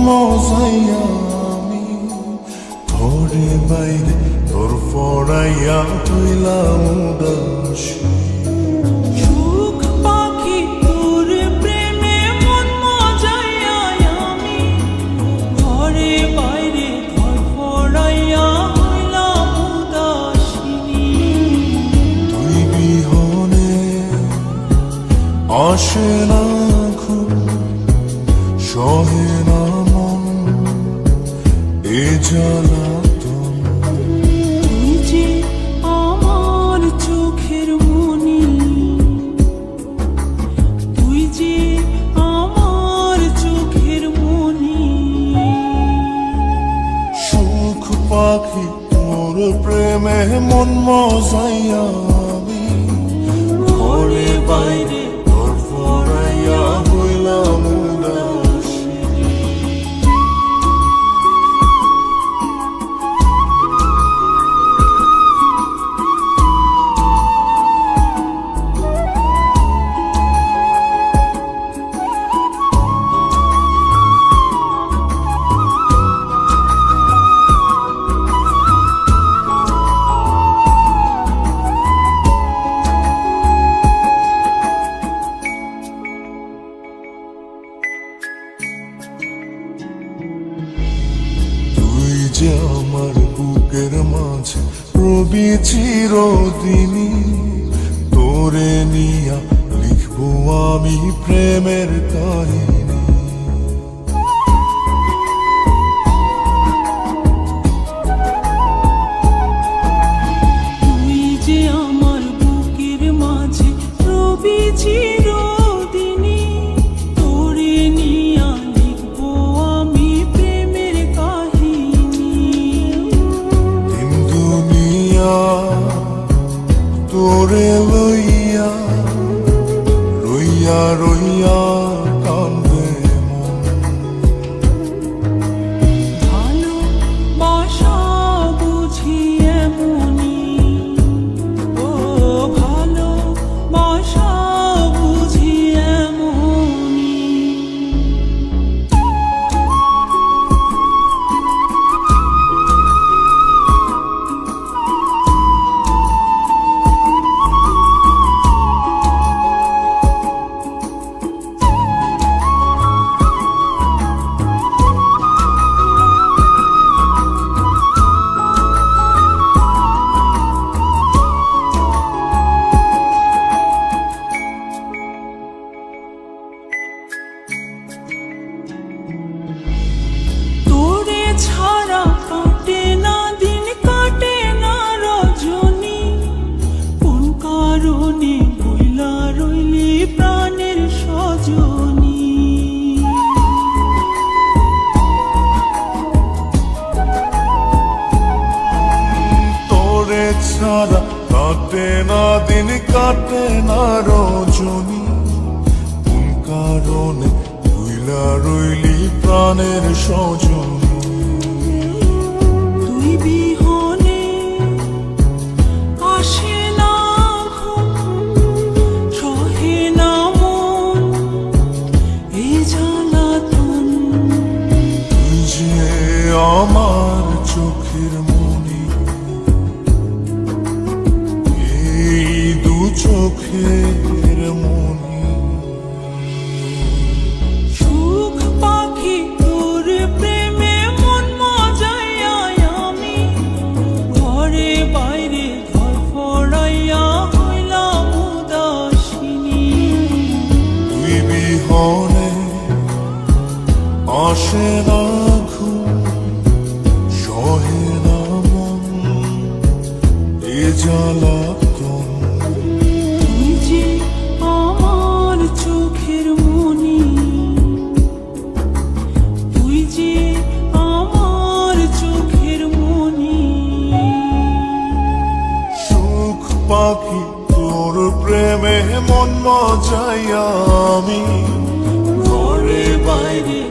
মজাইয়া আমি ঘরে বাইরে তোর পড়াইয়া হইলাম উদাসী। সুখ পাখি তোর প্রেমে মন মজাইয়া আমি ঘরে বাইরে তোর পড়াইয়া হইলাম উদাসী। তুই বিহনে আসে না ঘুম, সহে না মন এ জ্বালাতন। তুই যে আমার চোখের মনি, তুই যে আমার চোখের মনি। সুখ পাখি তোর প্রেমে মন মজাইয়া আমি ঘরে বাইরে তোর পড়াইয়া হইলাম উদাসী। তুই যে আমার বুকের মাঝে রবি চিরদিনই, তোরে নিয়া লিখবো আমি প্রেমের কাহিনী। তুই যে আমার বুকের মাঝে রবি চিরদিনই, তোরে নিয়া লিখবো আমি প্রেমের কাহিনী। দিন দুনিয়া তোরে লইয়া রইয়া রইয়া কান্দে মন। ভালোবাসা বুঝি এমনি, ও ভালোবাসা বুঝি এমনি। তোরে ছাড়া কাটে না দিন, কাটে না রজনী। কোন কারণে বইলা রইলি প্রাণের সজনী। তোরে ছাড়া কাটে না দিন, কাটে না রজনী। কোন কারণে ভুইলা রইলি প্রাণের সজনী। তুই বিহনে আসে না ঘুম, সহে না মন এ জ্বালাতন। তুই যে আমার চোখের মনি, এই দু চোখের মনি। সুখ পাখি তোর প্রেমে মন মজাইয়া আমি ঘরে বাইরে ঘর পড়াইয়া হইলাম উদাসিনী। তুই বিহনে আসে না ঘুম, সহে না মন এ জ্বালাতন। তুই যে আমার চোখের মনি, তুই যে আমার চোখের মনি। সুখ পাখি তোর প্রেমে মন মজাইয়া আমি ঘরে বাইরে